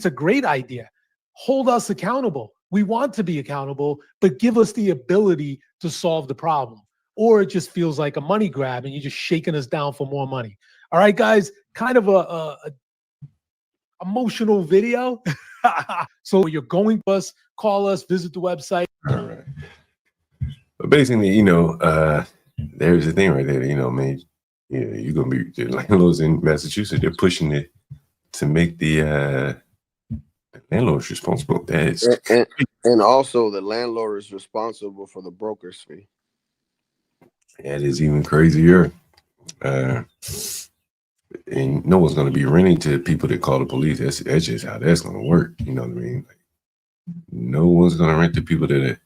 a great idea. Hold us accountable. We want to be accountable, but give us the ability to solve the problem. Or it just feels like a money grab and you're just shaking us down for more money. All right, guys, kind of a emotional video. So you're going to us, call us, visit the website. All right. But basically, there's the thing right there, man. Yeah, you're gonna be the landlords in Massachusetts. They're pushing it to make the landlords responsible. And also the landlord is responsible for the broker's fee. That is even crazier. And no one's going to be renting to people that call the police. That's just how that's going to work. You know what I mean? Like, no one's going to rent to people that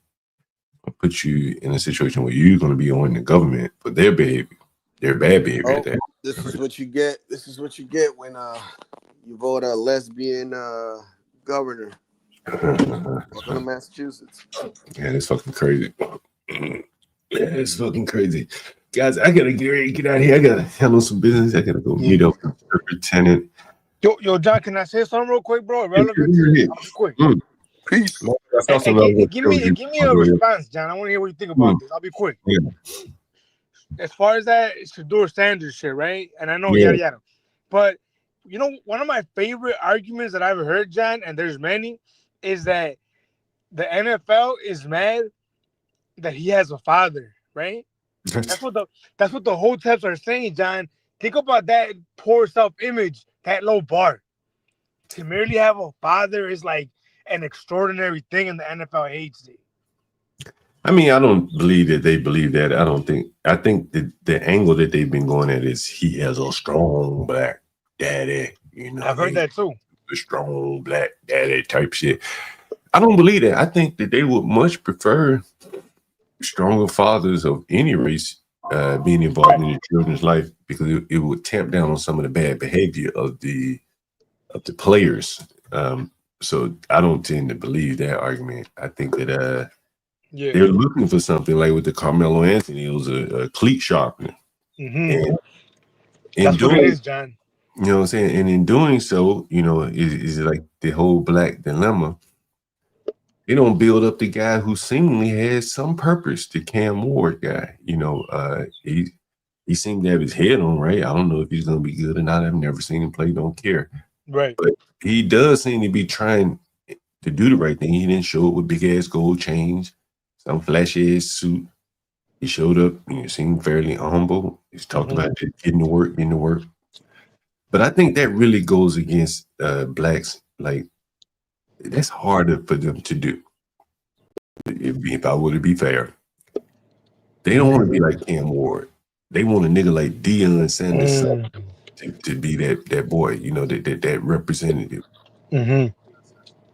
put you in a situation where you're going to be on the government for their behavior, their bad behavior. Oh, this is what you get. This is what you get when you vote a lesbian governor. Welcome to Massachusetts. Yeah, it's fucking crazy. Yeah, it's fucking crazy. Guys, I gotta get out of here. I gotta handle some business. I gotta go meet up with the tenant. Yo, John, can I say something real quick, bro? Relevant to this? I'll be quick. Peace. Give me a response, John. I want to hear what you think about this. I'll be quick. Yeah. As far as that Shedeur Sanders shit, right? And I know yada yada. But one of my favorite arguments that I've heard, John, and there's many, is that the NFL is mad that he has a father, right? That's what the hoteps are saying, John. Think about that poor self-image, that low bar. To merely have a father is like an extraordinary thing, and the NFL hates it. I mean, I don't believe that they believe that. I think that the angle that they've been going at is he has a strong black daddy. I've heard that too. The strong black daddy type shit. I don't believe that. I think that they would much prefer stronger fathers of any race being involved in your children's life, because it would tamp down on some of the bad behavior of the players. So I don't tend to believe that argument. I think that they're looking for something like with the Carmelo Anthony. It was a cleat sharpener. Mm-hmm. That's what it is, John. You know what I'm saying? And in doing so, is like the whole black dilemma. They don't build up the guy who seemingly has some purpose, the Cam Ward guy. He seemed to have his head on right. I don't know if he's going to be good or not. I've never seen him play. Don't care. Right. But he does seem to be trying to do the right thing. He didn't show up with big ass gold chains, some flashy ass suit. He showed up. Seemed fairly humble. He's talked about getting to work. But I think that really goes against blacks. Like, that's harder for them to do. If I were to be fair, they don't want to be like Cam Ward. They want a nigga like Deion Sanders to be that boy, that representative. Mm-hmm.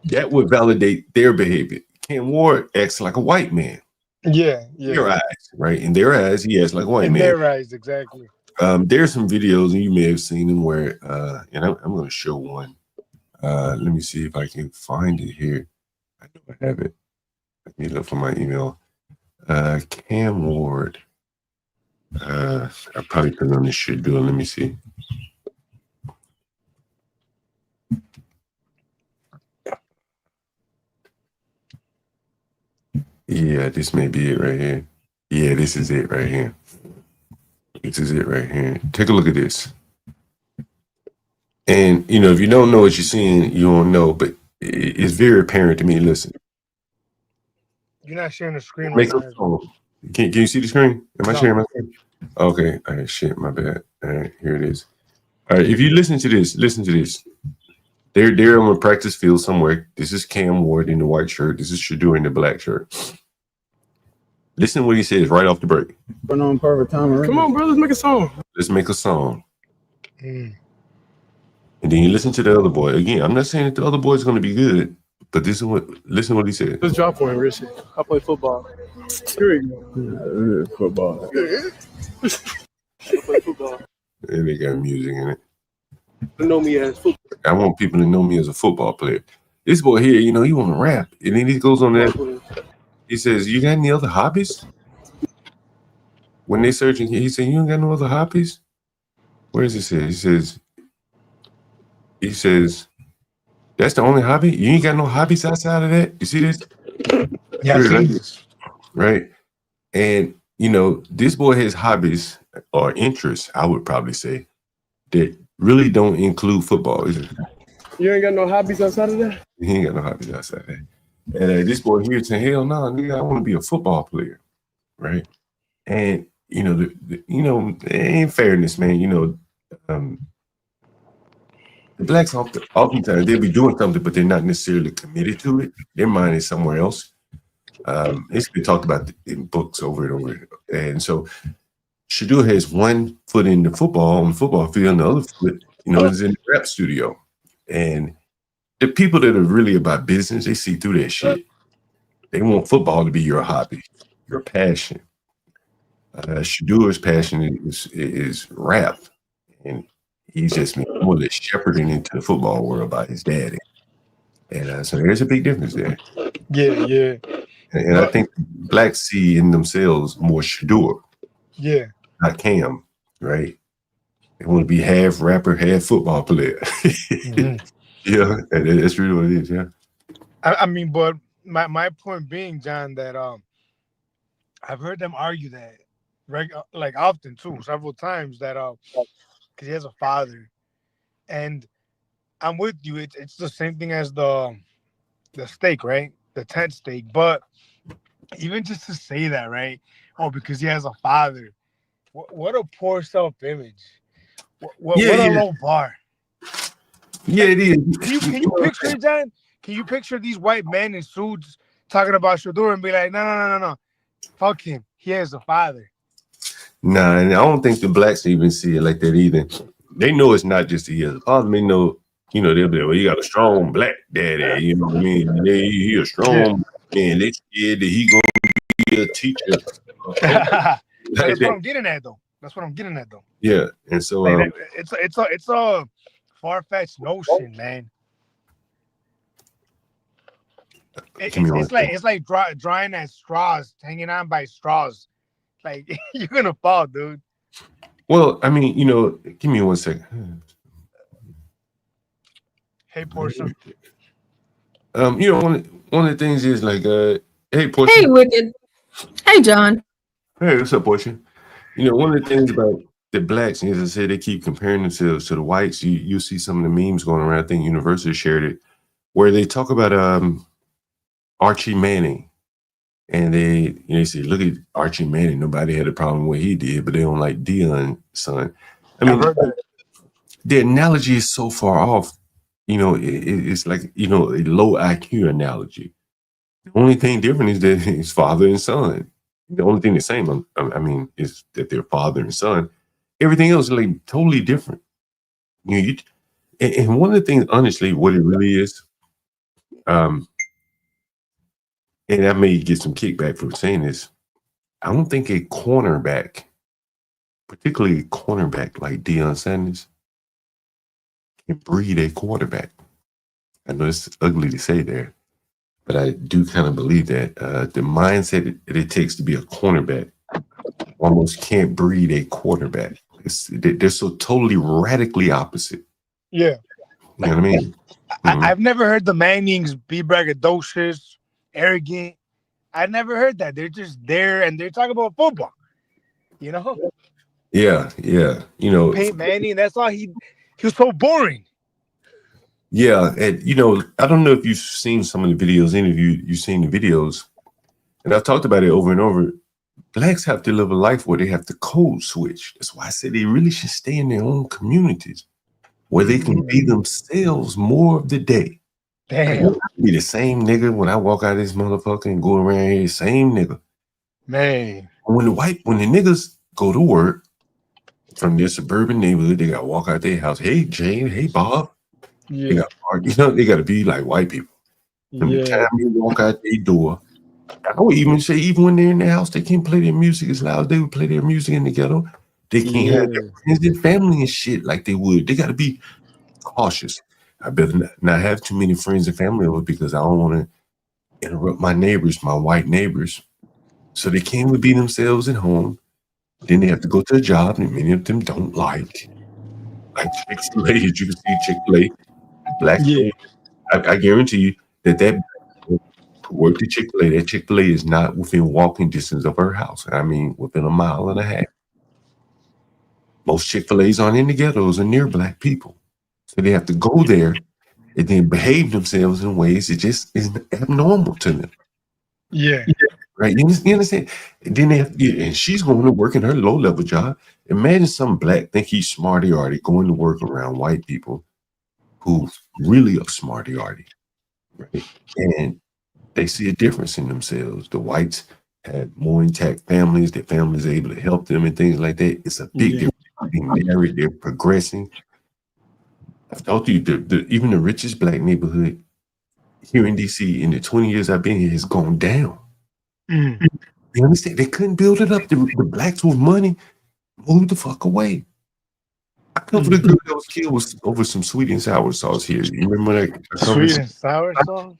That would validate their behavior. Cam Ward acts like a white man. Yeah. In their eyes, right? In their eyes, he acts like a white man. In their eyes, exactly. There's some videos, and you may have seen them where, and I'm going to show one. Let me see if I can find it here. I know I have it. I need to look for my email. Cam Ward. I probably put it on this shit. Let me see. Yeah, this may be it right here. Yeah, this is it right here. This is it right here. Take a look at this. And, if you don't know what you're seeing, you don't know, but it's very apparent to me. Listen. You're not sharing the screen right now. Can you see the screen? Am I sharing my screen? Okay. All right, shit, my bad. All right, here it is. All right, if you listen to this. They're on a practice field somewhere. This is Cam Ward in the white shirt. This is Shedeur in the black shirt. Listen to what he says right off the break. Come on, bro, let's make a song. Let's make a song. And then you listen to the other boy. Again, I'm not saying that the other boy is going to be good, but listen to what he said. Let's drop for him, Richie. I play football. Here we go. Football. I play football. And they got music in it. They know me as football. I want people to know me as a football player. This boy here, he want to rap. And then he goes on that. He says, you got any other hobbies? When they searching, he said, you don't got no other hobbies? Where does it say? He says, That's the only hobby? You ain't got no hobbies outside of that? You see this? Yeah, Right. And, you know, this boy has hobbies or interests, I would probably say, that really don't include football. You ain't got no hobbies outside of that? He ain't got no hobbies outside of that. And this boy here saying, hell no, nigga, I want to be a football player. Right. And, you know, in fairness, man, you know, the blacks oftentimes they'll be doing something, but they're not necessarily committed to it. Their mind is somewhere else. It's been talked about in books over and over. And so Shedeur has one foot in the football on the football field, and the other foot, you know, is in the rap studio. And the people that are really about business, they see through that shit. They want football to be your hobby, your passion. Shedeur's passion is rap, and he's just more or less shepherding into the football world by his daddy. And so there's a big difference there. Yeah. And I think blacks see in themselves more Shedeur, not Cam, right? They want to be half rapper, half football player. Yeah, and that's really what it is, yeah. I mean, but my point being, John, that I've heard them argue that like often too, several times, that because he has a father, and I'm with you. It's the same thing as the stake, right? The tent stake. But even just to say that, right? Oh, because he has a father. What a poor self-image. What a low bar. Yeah, it is. Can you picture it, John? Can you picture these white men in suits talking about Shedeur and be like, no. Fuck him. He has a father. Nah, and I don't think the blacks even see it like that either. They know it's not just he has a father. They know, you know, they'll be like, well, he got a strong black daddy. You know what I mean? He a strong man. They scared that he gonna be a teacher. That's what I'm getting at, though. Yeah, and so like, it's a far-fetched notion, man. It's like drying at straws, hanging on by straws. Like, you're gonna fall, dude. Well, I mean, you know, give me 1 second. Hey, Portia. You know, one of the things is like, hey, Portia. Hey, Wicked. Hey, John. Hey, what's up, Portia? You know, one of the things about the blacks, as I said, they keep comparing themselves to the whites. You see some of the memes going around. I think Universal shared it, where they talk about Archie Manning, and they say, look at Archie Manning. Nobody had a problem with what he did, but they don't like Deion's son. I mean, the analogy is so far off. You know, it's like, you know, a low IQ analogy. The only thing different is that it's father and son. The only thing the same, I mean, is that they're father and son. Everything else is like totally different. You know, and one of the things, honestly, what it really is, and I may get some kickback for saying this, I don't think a cornerback, particularly a cornerback like Deion Sanders, can breed a quarterback. I know it's ugly to say there, but I do kind of believe that the mindset that it takes to be a cornerback almost can't breed a quarterback. They're so totally radically opposite. Yeah. You know what I mean? I've never heard the Mannings be braggadocious, arrogant. I've never heard that. They're just there and they're talking about football. You know? Yeah. You know, Peyton Manning, that's all he was so boring. Yeah, and you know, I don't know if you've seen some of the videos, you've seen the videos, and I've talked about it over and over. Blacks have to live a life where they have to code switch. That's why I said they really should stay in their own communities where they can be themselves more of the day. Damn. Be the same nigga when I walk out of this motherfucker and go around here, same nigga. Man. When the niggas go to work from their suburban neighborhood, they gotta walk out their house. Hey Jane, hey Bob. Yeah. They got to be like white people. Every time you walk out their door, I would even say, even when they're in their house, they can't play their music as loud as they would play their music in the ghetto. They can't have their friends and family and shit like they would. They got to be cautious. I better not have too many friends and family over because I don't want to interrupt my neighbors, my white neighbors. So they can't even be themselves at home. Then they have to go to a job that many of them don't like Chick-fil-A. As you can see, Chick-fil-A. Black I guarantee you that worked at Chick-fil-A. That Chick-fil-A is not within walking distance of her house. I mean, within a mile and a half. Most Chick-fil-A's aren't in the ghettos or near black people. So they have to go there and then behave themselves in ways that just is abnormal to them. Yeah. Right? You understand? And then and she's going to work in her low-level job. Imagine some black think he's smarty-arty going to work around white people who really are smarty-arty. Right? And they see a difference in themselves. The whites have more intact families. Their families are able to help them and things like that. It's a big difference. They're being married. They're progressing. I've told you, even the richest black neighborhood here in D.C. in the 20 years I've been here has gone down. Mm. You understand? They couldn't build it up. The blacks with money moved the fuck away. I come for the girl that was killed over some sweet and sour sauce here. You remember that? Sweet and sour sauce?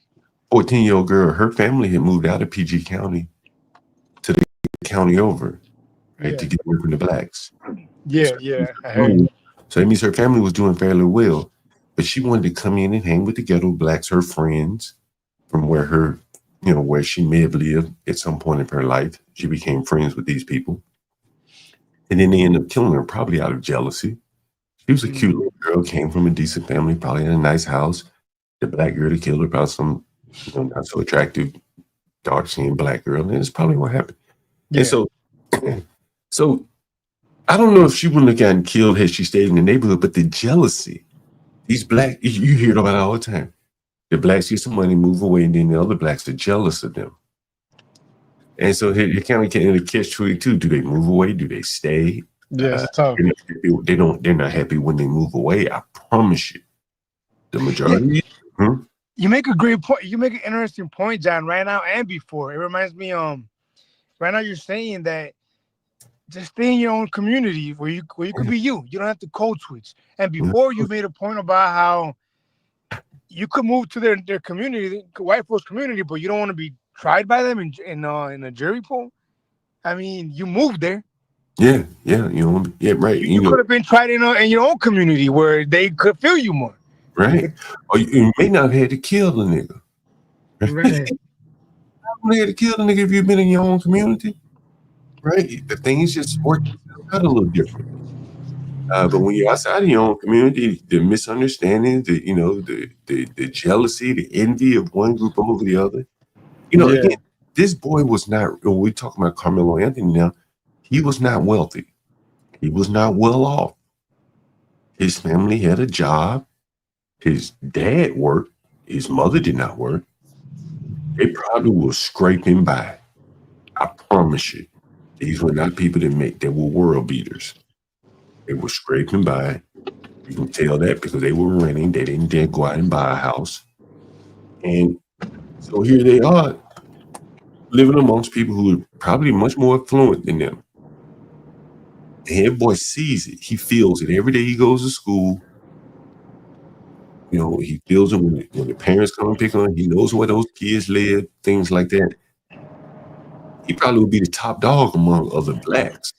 14-year-old girl, her family had moved out of PG County to the county over, right, to get away from the blacks. Yeah, I heard. So that means her family was doing fairly well, but she wanted to come in and hang with the ghetto blacks, her friends, from where her, where she may have lived at some point in her life. She became friends with these people. And then they ended up killing her, probably out of jealousy. She was a cute little girl, came from a decent family, probably in a nice house. The black girl that killed her, probably some, not so attractive, dark-skinned black girl. And that's probably what happened. Yeah. And so I don't know if she wouldn't have gotten killed had she stayed in the neighborhood, but the jealousy, these black, you hear about it all the time. The blacks get some money, move away, and then the other blacks are jealous of them. And so it kind of in a catch-22. Do they move away? Do they stay? Yeah, it's tough. They're not happy when they move away. I promise you. The majority. Yeah. You make a great point. You make an interesting point, John, right now and before. It reminds me, right now you're saying that just stay in your own community where you could be you. You don't have to code switch. And before you made a point about how you could move to their community, white folks' community, but you don't want to be tried by them in a jury pool. I mean, you moved there. Yeah, right. You could have been tried in your own community where they could feel you more. Right. Or you may not have had to kill the nigga. Right. You had to kill the nigga if you've been in your own community. Right. The things just work out a little different. But when you're outside of your own community, the misunderstanding, the jealousy, the envy of one group over the other. Again, this boy was not, we're talking about Carmelo Anthony now, he was not wealthy. He was not well off. His family had a job. His dad worked. His mother did not work. They probably were scraping by. I promise you. These were not people that were world beaters. They were scraping by. You can tell that because they were renting. They didn't dare go out and buy a house. And so here they are, living amongst people who are probably much more affluent than them. And that boy sees it. He feels it. Every day he goes to school, he feels it when the parents come and pick on him. He knows where those kids live, things like that. He probably would be the top dog among other blacks.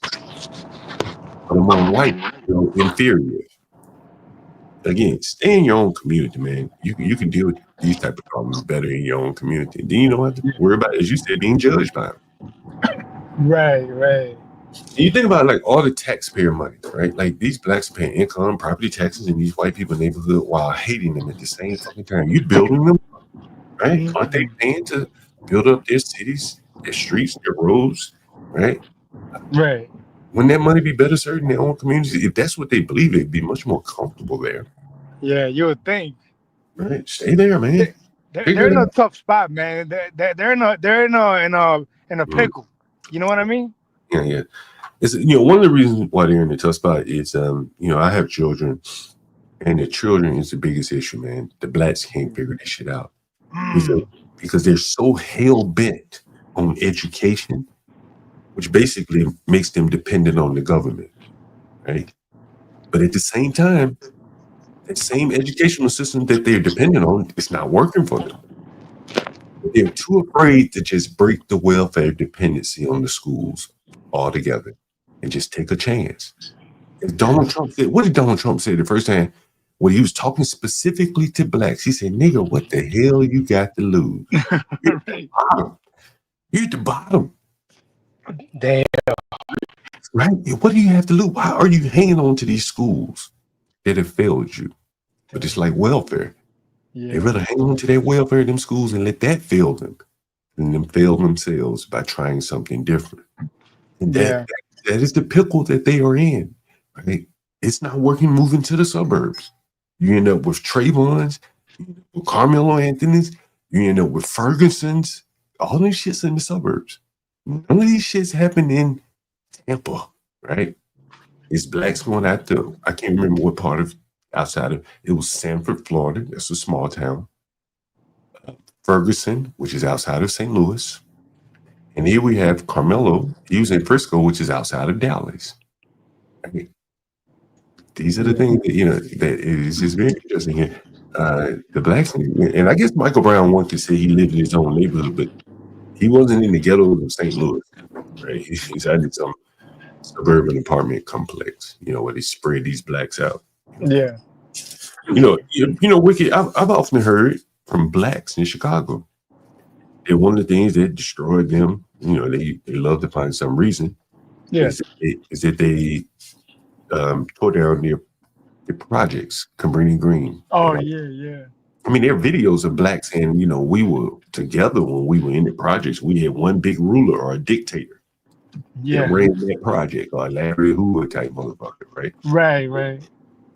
But among white, inferior. Again, stay in your own community, man. You can deal with these type of problems better in your own community. Then you don't have to worry about, as you said, being judged by them. Right. You think about like all the taxpayer money, right? Like these blacks are paying income, property taxes in these white people neighborhood while hating them at the same fucking time. You building them, right? Aren't they paying to build up their cities, their streets, their roads, right? Right. Wouldn't that money be better served in their own communities? If that's what they believe, they'd be much more comfortable there. Yeah, you would think. Right, stay there, man. They're in a tough spot, man. They're in a pickle. You know what I mean? Yeah. It's one of the reasons why they're in a tough spot is I have children, and the children is the biggest issue, man. The blacks can't figure this shit out because they're so hell bent on education, which basically makes them dependent on the government, right? But at the same time, that same educational system that they're dependent on is not working for them. They're too afraid to just break the welfare dependency on the schools altogether and just take a chance. If Donald Trump said, what did Donald Trump say the first time when he was talking specifically to blacks, he said, "Nigga, what the hell you got to lose? You're at the bottom. You're at the bottom, Damn. right? What do you have to lose? Why are you hanging on to these schools that have failed you? But it's like welfare. Yeah. They rather hang on to their welfare in them schools and let that fail them than them fail themselves by trying something different. And that is the pickle that they are in, right? It's not working moving to the suburbs. You end up with Trayvon's, with Carmelo Anthony's, you end up with Ferguson's, all these shits in the suburbs. None of these shits happen in Tampa, right? It's blacks going out to, I can't remember what part of outside of, it was Sanford, Florida. That's a small town. Ferguson, which is outside of St. Louis. And here we have Carmelo. He was in Frisco, which is outside of Dallas. I mean, these are the things that, that is just very interesting here. The blacks, and I guess Michael Brown wanted to say he lived in his own neighborhood, but he wasn't in the ghettos of St. Louis, right? He's in some suburban apartment complex, where they spread these blacks out. Yeah. Wicked, I've often heard from blacks in Chicago that one of the things that destroyed them, they love to find some reason, is that they tore down their projects, Cabrini Green. Oh, yeah. I mean, there are videos of blacks saying, we were together when we were in the projects. We had one big ruler or a dictator that ran that project, or Larry Hoover type motherfucker, right? Right.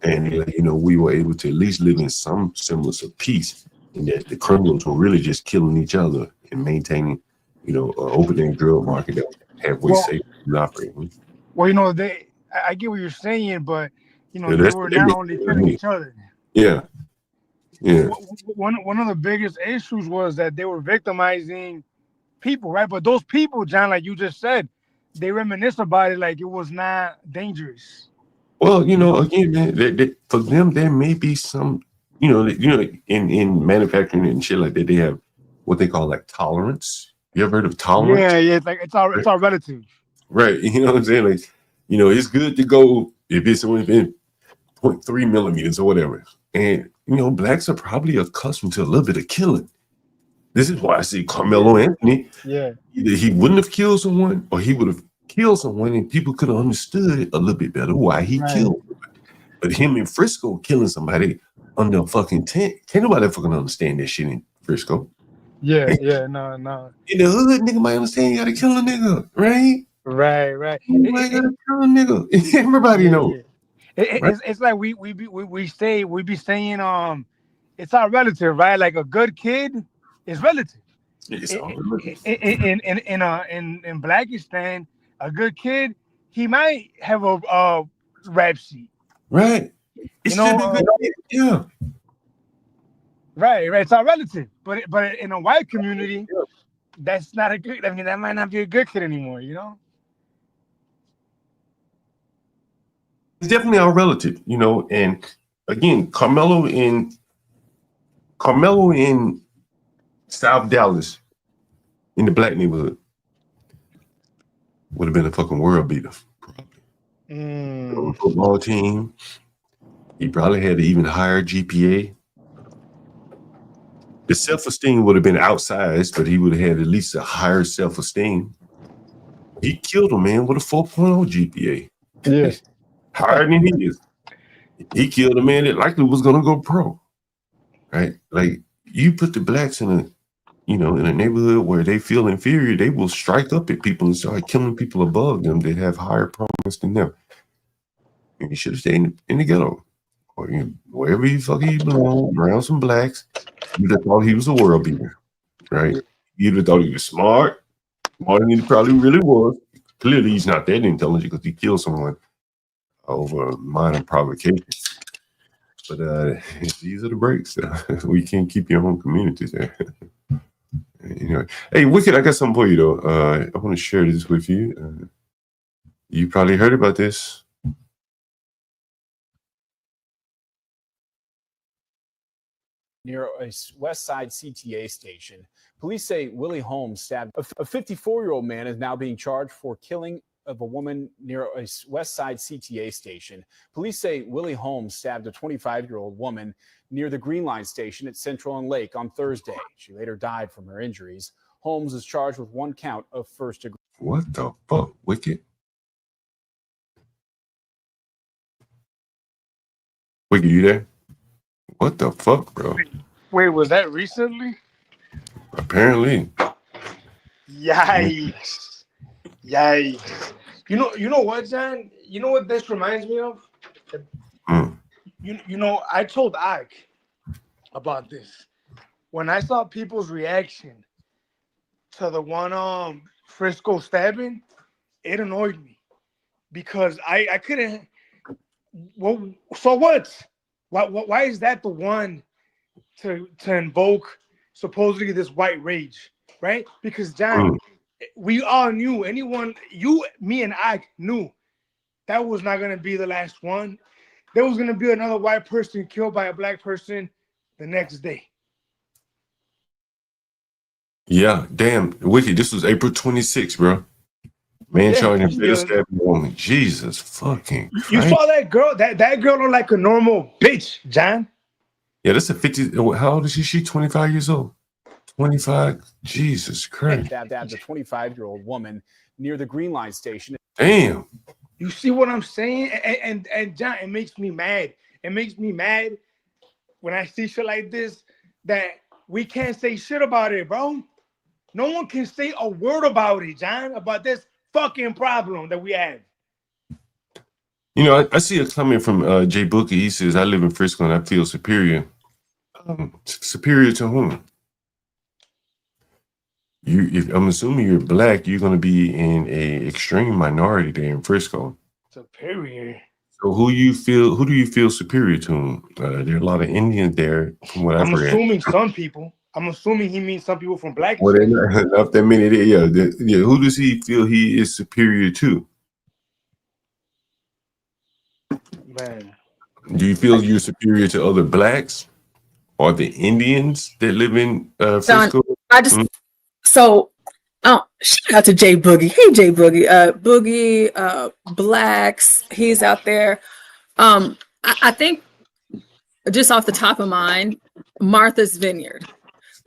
And, we were able to at least live in some semblance of peace, and that the criminals were really just killing each other and maintaining, an open drug market that was halfway safe and operating. Well, I get what you're saying, but, they were not only killing each other. Yeah. One of the biggest issues was that they were victimizing people, right? But those people, John, like you just said, they reminisce about it like it was not dangerous. Well, again, man, for them, there may be some, in manufacturing and shit like that, they have what they call like tolerance. You ever heard of tolerance? Yeah, it's like it's all relative. Right. You know what I'm saying? Like, it's good to go if it's within 0.3 millimeters or whatever. And, blacks are probably accustomed to a little bit of killing. This is why I see Carmelo Anthony. Yeah. Either he wouldn't have killed someone or he would have killed someone and people could have understood a little bit better why he killed. But him in Frisco killing somebody under a fucking tent, can't nobody fucking understand that shit in Frisco. No. In the hood, nigga might understand you gotta kill a nigga, right? Right. You might gotta kill a nigga. Everybody knows. It's like we be saying it's all relative, right? Like a good kid is relative. It's all relative. In Blackistan, a good kid, he might have a rap sheet. Right. Yeah. Right. It's all relative. But in a white community, that's not a good. I mean, that might not be a good kid anymore. It's definitely all relative, and again, Carmelo in South Dallas in the black neighborhood would have been a fucking world beater. On a football team, he probably had an even higher GPA. The self-esteem would have been outsized, but he would have had at least a higher self-esteem. He killed a man with a 4.0 GPA. Yes. Higher than he is. He killed a man that likely was going to go pro, right? Like, you put the blacks in a neighborhood where they feel inferior, they will strike up at people and start killing people above them that have higher promise than them. And you should have stayed in the ghetto or wherever you fucking belong, around some blacks. You'd have thought he was a world beater, right? You'd have thought he was smarter than he probably really was. Clearly, he's not that intelligent because he killed someone over minor provocation. But these are the breaks. We can't keep your own communities there. Hey, Wicked, I got something for you though. I want to share this with you. You probably heard about this. Near a West Side CTA station, police say Willie Holmes stabbed a 54-year-old man is now being charged for killing of a woman near a West Side CTA station. Police say Willie Holmes stabbed a 25-year-old woman near the Green Line station at Central and Lake on Thursday. She later died from her injuries. Holmes is charged with 1 count of first degree. What the fuck, Wicked? Wicked, you there? What the fuck, bro? Wait, was that recently? Apparently. Yikes! Yikes! You know what, John? You know what this reminds me of? Mm. You know, I told Ike about this when I saw people's reaction to the one Frisco stabbing. It annoyed me because I couldn't. Well, so what? Why is that the one to invoke supposedly this white rage, right? Because John, we all knew, anyone, you, me, and I knew that was not gonna be the last one. There was gonna be another white person killed by a black person the next day. Yeah, damn, Wicked. This was April 26th, bro. Man Yeah, charged in yeah. stabbing a woman. Jesus fucking Christ. You saw that girl? That girl looked like a normal bitch, John. Yeah, that's a 50. How old is she? She 25 years old. 25. Jesus Christ. Stabbed a 25-year-old woman near the Green Line station. Damn. You see what I'm saying? And John, it makes me mad. It makes me mad when I see shit like this that we can't say shit about it, bro. No one can say a word about it, John, about this fucking problem that we have. You know, I see a comment from Jay Booker. He says, I live in Frisco and I feel superior. Superior to whom? If I'm assuming you're black, you're going to be in a extreme minority there in Frisco. Superior. So who do you feel superior to? There are a lot of Indians there, from what I've I'm read. assuming some people. I'm assuming he means some people from black. Well, they're not that many there. Yeah, yeah. Who does he feel he is superior to? Man. Do you feel you're superior to other blacks or the Indians that live in Frisco? I just so shout out to Jay Boogie. Hey Jay Boogie. Boogie, blacks, he's out there. I think just off the top of mind, Martha's Vineyard.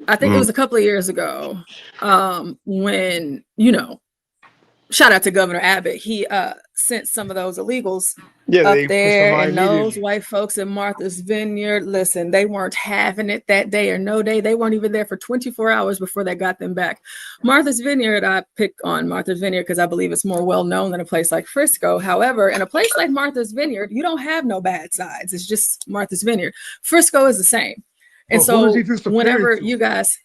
I think it was a couple of years ago when, shout out to Governor Abbott. He sent some of those illegals up there, and those white folks in Martha's Vineyard, listen, they weren't having it that day or no day. They weren't even there for 24 hours before they got them back. Martha's Vineyard, I pick on Martha's Vineyard because I believe it's more well-known than a place like Frisco. However, in a place like Martha's Vineyard, you don't have no bad sides. It's just Martha's Vineyard. Frisco is the same. And so whenever you guys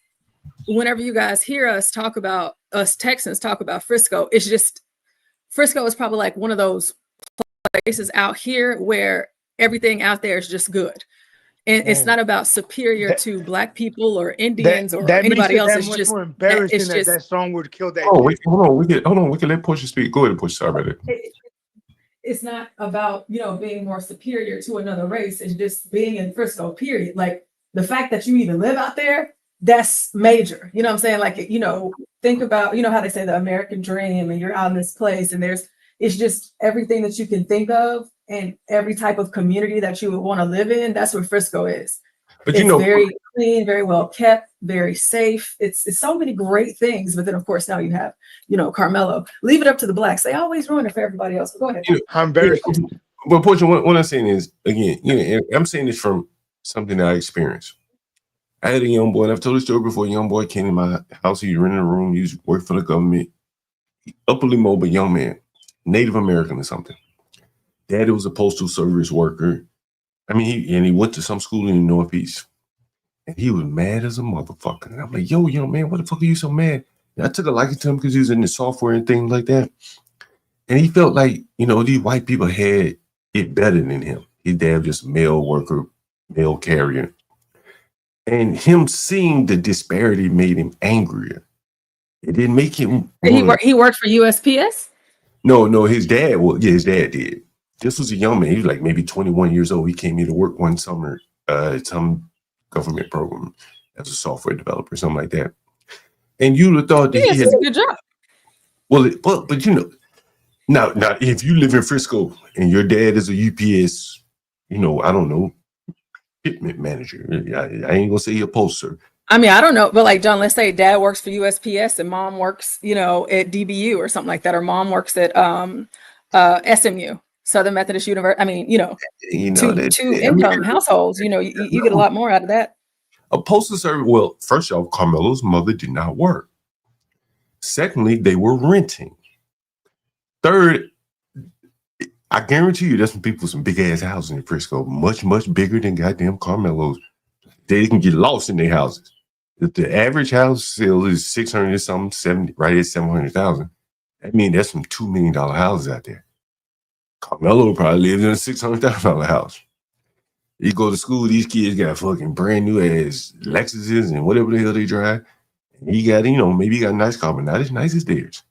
hear us talk about, us Texans talk about Frisco, it's just, Frisco is probably like one of those places out here where everything out there is just good. And it's not about superior to black people or Indians or anybody else. It's just more embarrassing that song would kill that. Oh, wait, hold on. We can let Portia speak. Go ahead, Portia. Sorry about that. It's not about, being more superior to another race. It's just being in Frisco, period. Like the fact that you even live out there, that's major. You know what I'm saying? Like, think about, how they say the American dream and you're out in this place and it's just everything that you can think of and every type of community that you would want to live in. That's what Frisco is. But it's very clean, very well kept, very safe. It's so many great things. But then of course now you have, Carmelo. Leave it up to the blacks. They always ruin it for everybody else. But go ahead. I'm embarrassed. But Portia, what I'm saying is, again, I'm saying this from something that I experienced. I had a young boy, and I've told this story before. A young boy came in my house. He rented a room. He used to work for the government. Upperly mobile young man, Native American or something. Daddy was a postal service worker. I mean, he went to some school in the Northeast. And he was mad as a motherfucker. And I'm like, yo, young man, what the fuck are you so mad? And I took a liking to him because he was in the software and things like that. And he felt like, these white people had it better than him. His dad was just a mail worker, mail carrier. And him seeing the disparity made him angrier. It didn't make him. He worked for USPS? No, his dad. Well, yeah, his dad did. This was a young man. He was like maybe 21 years old. He came here to work one summer at some government program as a software developer, something like that. And you would have thought that he had a good job. Well, but Now, if you live in Frisco and your dad is a UPS, I don't know, shipment manager. I ain't gonna say a poster. I mean, I don't know, but like John, let's say dad works for USPS and mom works, at DBU or something like that, or mom works at SMU, Southern Methodist University. I mean, two income households. You get a lot more out of that. A postal service. Well, first off, Carmelo's mother did not work. Secondly, they were renting. Third, I guarantee you there's some people with some big ass houses in Frisco, much, much bigger than goddamn Carmelo's. They can get lost in their houses. If the average house sale is 600 something, 70, right at 700,000, that means there's some $2 million houses out there. Carmelo probably lives in a $600,000 house. You go to school, these kids got fucking brand new ass Lexuses and whatever the hell they drive. And he got, maybe he got a nice car, but not as nice as theirs.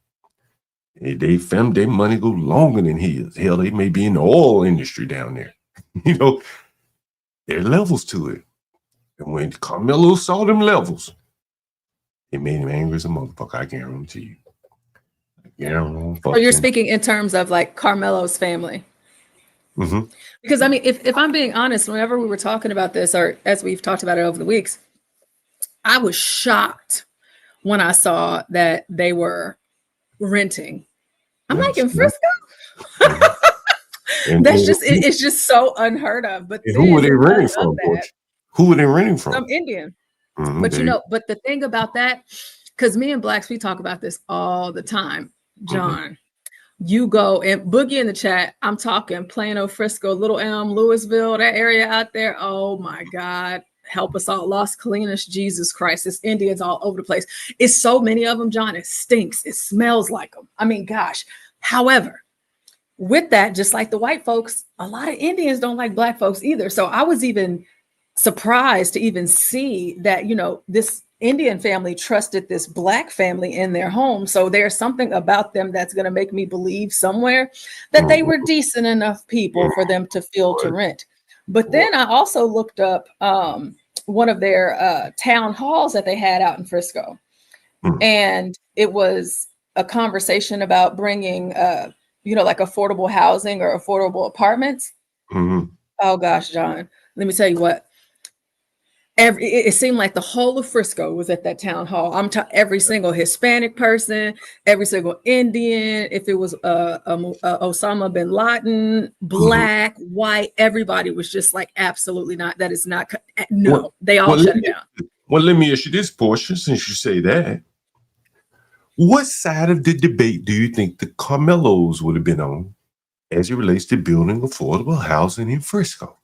They found their money go longer than his. Hell, they may be in the oil industry down there. There are levels to it. And when Carmelo saw them levels, it made him angry as a motherfucker. I guarantee you. So you're speaking in terms of like Carmelo's family. Mm-hmm. Because I mean, if I'm being honest, whenever we were talking about this, or as we've talked about it over the weeks, I was shocked when I saw that they were renting. I'm like, in Frisco? That's just, it's just so unheard of. But who were they renting from? Who were they renting from? Some Indian. Mm-hmm. But but the thing about that, because me and Blacks, we talk about this all the time, John. You go and Boogie in the chat. I'm talking Plano, Frisco, Little Elm, Louisville, that area out there. Oh my God. Help us all. Las Colinas, Jesus Christ. It's Indians all over the place. It's so many of them, John. It stinks. It smells like them. I mean, gosh. However, with that, just like the white folks, a lot of Indians don't like Black folks either. So I was even surprised to even see that, this Indian family trusted this Black family in their home. So there's something about them that's going to make me believe somewhere that they were decent enough people for them to feel to rent. But then I also looked up one of their town halls that they had out in Frisco. And it was a conversation about bringing, like affordable housing or affordable apartments. Oh gosh, John, let me tell you what. It seemed like the whole of Frisco was at that town hall. Every single Hispanic person, every single Indian, if it was Osama bin Laden, Black, white, everybody was just like, absolutely not. That is not. No, they all shut it down. Well, let me ask you this, Portia, since you say that. What side of the debate do you think the Carmelos would have been on as it relates to building affordable housing in Frisco?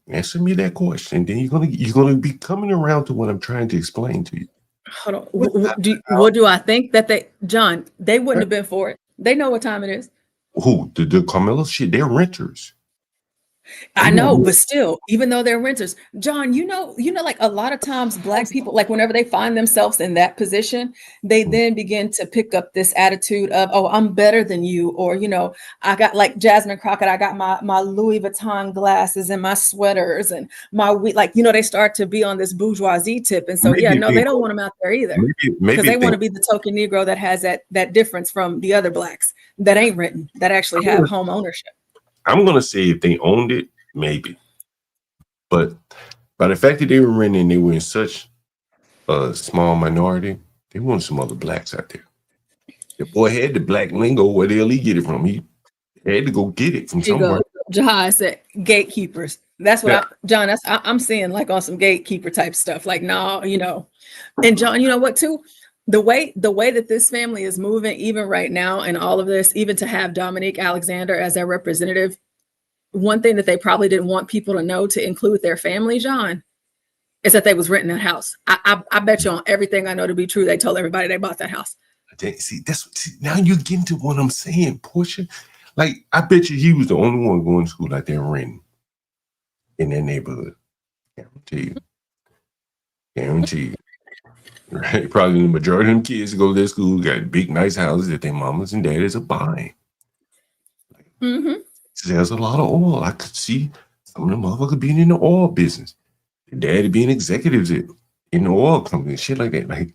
Answer me that question. Then you're gonna be coming around to what I'm trying to explain to you. Hold on. What do I think that John, they wouldn't have been for it. They know what time it is. Who? The Carmelos? Shit, they're renters. I know, but still, even though they're renters, John, like a lot of times Black people, like whenever they find themselves in that position, they then begin to pick up this attitude of, oh, I'm better than you. Or, I got like Jasmine Crockett, I got my Louis Vuitton glasses and my sweaters and they start to be on this bourgeoisie tip. And so, they don't want them out there either. Because they want to be the token Negro that has that difference from the other Blacks that ain't renting, that actually have home ownership. I'm going to say if they owned it, maybe. But by the fact that they were renting, they were in such a small minority, they wanted some other Blacks out there. The boy had the Black lingo. Where the hell he get it from? He had to go get it from somewhere. Jahai said gatekeepers. That's what John, I'm seeing like on some gatekeeper type stuff. Like, no, And John, you know what too? The way that this family is moving, even right now, and all of this, even to have Dominique Alexander as their representative, one thing that they probably didn't want people to know to include their family, John, is that they was renting that house. I bet you on everything I know to be true, they told everybody they bought that house. See, now you're getting to what I'm saying, Portia. Like, I bet you he was the only one going to school out there renting in that neighborhood. Guarantee you. Right, probably the majority of them kids go to their school got big, nice houses that their mamas and daddies are buying. There's a lot of oil. I could see some of them motherfuckers being in the oil business. Their daddy being executives in the oil company, shit like that. Like,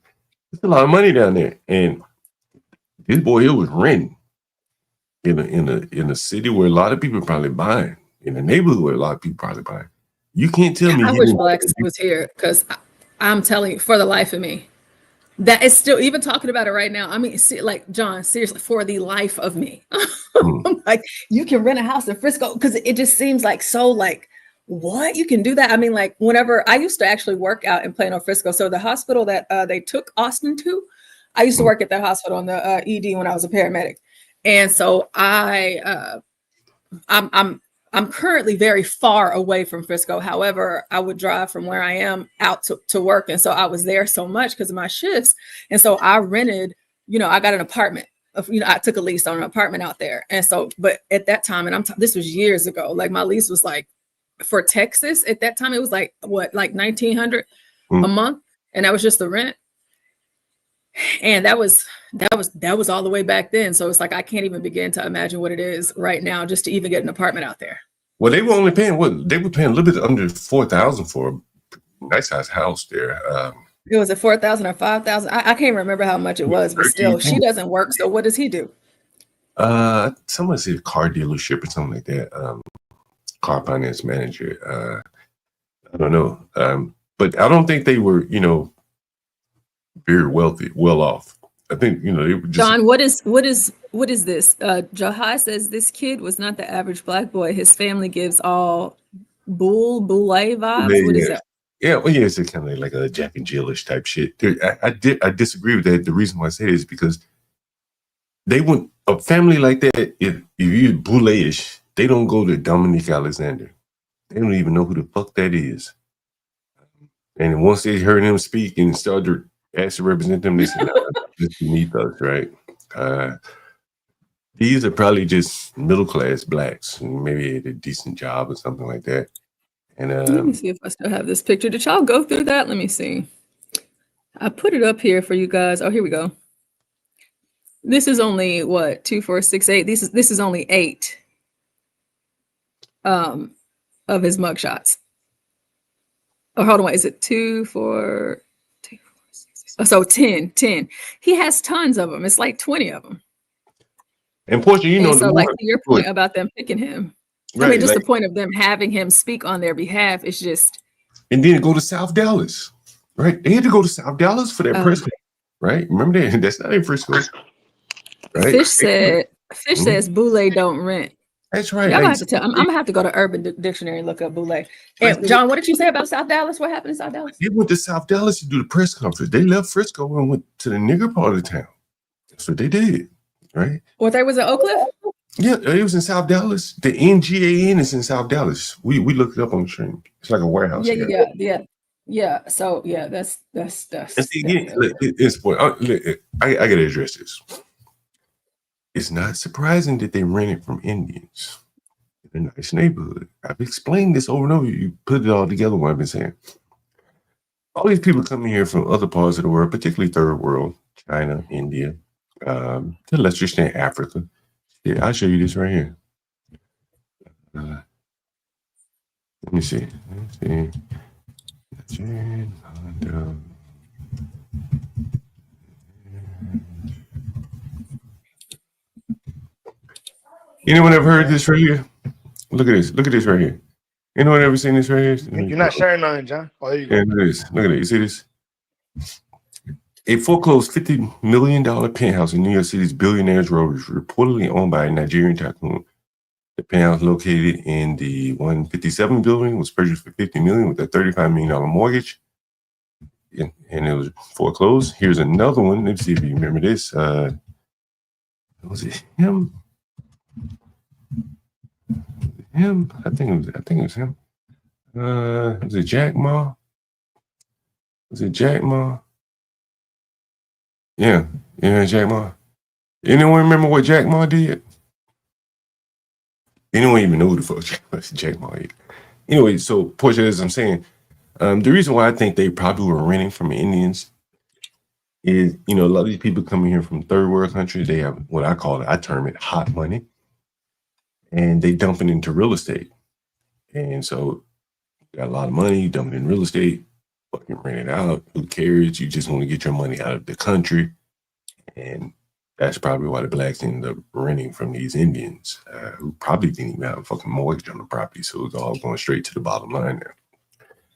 there's a lot of money down there. And this boy here was renting. in a city where a lot of people are probably buying, in a neighborhood where a lot of people probably buying. You can't tell me I you wish didn't- Blacks was here because I'm telling you, for the life of me, that is still even talking about it right now. I mean, like John, seriously, for the life of me, like you can rent a house in Frisco because it just seems like so like what you can do that. I mean, like whenever I used to actually work out in Plano, Frisco, so the hospital that they took Austin to, I used to work at that hospital on the ED when I was a paramedic, and so I'm currently very far away from Frisco. However, I would drive from where I am out to work. And so I was there so much because of my shifts. And so I rented, I got an apartment. I took a lease on an apartment out there. And so, but at that time, and this was years ago, like my lease was like for Texas at that time, it was like what, like $1,900 a month. And that was just the rent. And that was all the way back then. So it's like I can't even begin to imagine what it is right now just to even get an apartment out there. Well, they were only paying they were paying a little bit under $4,000 for a nice size house there. It was at 4,000 or 5,000. I can't remember how much it was, but still, she doesn't work. So what does he do? Someone said car dealership or something like that. Car finance manager. I don't know. But I don't think they were, very wealthy, well off. I think, they were just. John, what is this? Jahai says this kid was not the average Black boy. His family gives all boule vibes. What is that? Yeah, well, yeah, it's kind of like a Jack and Jill-ish type shit. I disagree with that. The reason why I say it is because they wouldn't, a family like that, if you're boule-ish, they don't go to Dominique Alexander. They don't even know who the fuck that is. And once they heard him speak and started asked to represent them, they said, "No, just beneath us, right?" These are probably just middle class Blacks, maybe at a decent job or something like that. And let me see if I still have this picture. Did y'all go through that? Let me see. I put it up here for you guys. Oh, here we go. This is only what 2, 4, 6, 8. This is only 8 of his mugshots. Oh, hold on. Is it 2, 4? So 10. He has tons of them. It's like 20 of them. And Portia, so like to your point about them picking him. Right, I mean, just the point of them having him speak on their behalf is just. And then go to South Dallas, right? They had to go to South Dallas for that press, right? Remember that? That's not in Frisco, right? Fish says boule don't rent. That's right. I'm gonna have to go to Urban Dictionary and look up boule. And John, what did you say about South Dallas? What happened in South Dallas? They went to South Dallas to do the press conference. They left Frisco and went to the nigger part of the town. That's what they did, right? What, they was in Oak Cliff? Yeah, it was in South Dallas. The NGAN is in South Dallas. We looked it up on the stream. It's like a warehouse. Yeah. So yeah, that's. And see, I gotta address this. It's not surprising that they rented from Indians in a nice neighborhood. I've explained this over and over. You put it all together, what I've been saying. All these people coming here from other parts of the world, particularly third world, China, India, to a lesser extent, Africa. Yeah, I'll show you this right here. Let me see. Anyone ever heard this right here? Look at this. Look at this right here. Anyone ever seen this right here? You're not sharing nothing, John. Oh, there you go. Yeah, look at this. Look at it. You see this? A foreclosed $50 million penthouse in New York City's Billionaires Road is reportedly owned by a Nigerian tycoon. The penthouse, located in the 157 building, was purchased for $50 million with a $35 million mortgage, and it was foreclosed. Here's another one. Let's see if you remember this. Was it him? I think it was him. Was it Jack Ma? Yeah, Jack Ma. Anyone remember what Jack Ma did? Anyone even know who the fuck Jack Ma is? Anyway, so Portia, as I'm saying, the reason why I think they probably were renting from Indians is, a lot of these people coming here from third world countries, they have what I term it hot money, and they dump it into real estate. And so you got a lot of money, you dump it in real estate, fucking rent it out. Who cares? You just want to get your money out of the country. And That's probably why the blacks ended up renting from these Indians, who probably didn't even have a fucking mortgage on the property. So it was all going straight to the bottom line there.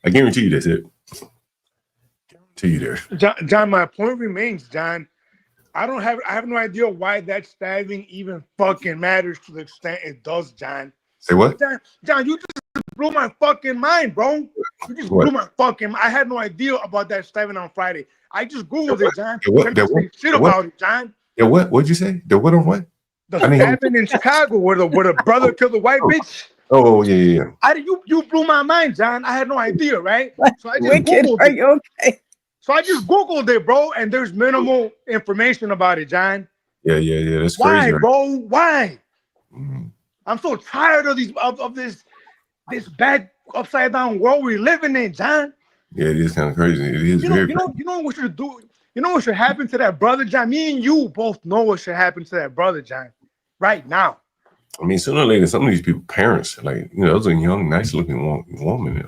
I guarantee you that's it. Guarantee you there. John, my point remains, John. I have no idea why that stabbing even fucking matters to the extent it does, John. Say what? John, you just blew my fucking mind, bro. You just blew my fucking. I had no idea about that stabbing on Friday. I just googled it, John. Shit about it, John. Yeah, what? What'd you say? The what on what? The stabbing in Chicago, where the brother killed the white bitch. Oh yeah. You blew my mind, John. I had no idea, right? So I just Wicked, googled are it. you okay? So I just googled it, bro, and there's minimal information about it, John. Yeah. That's Why, crazy. Right? bro? Why? Mm-hmm. I'm so tired of this bad upside down world we're living in, John. Yeah, it is kind of crazy. It is You know what should do? You know what should happen to that brother, John? Me and you both know what should happen to that brother, John, right now. I mean, sooner or later, some of these people, parents, like, those are young, nice-looking woman.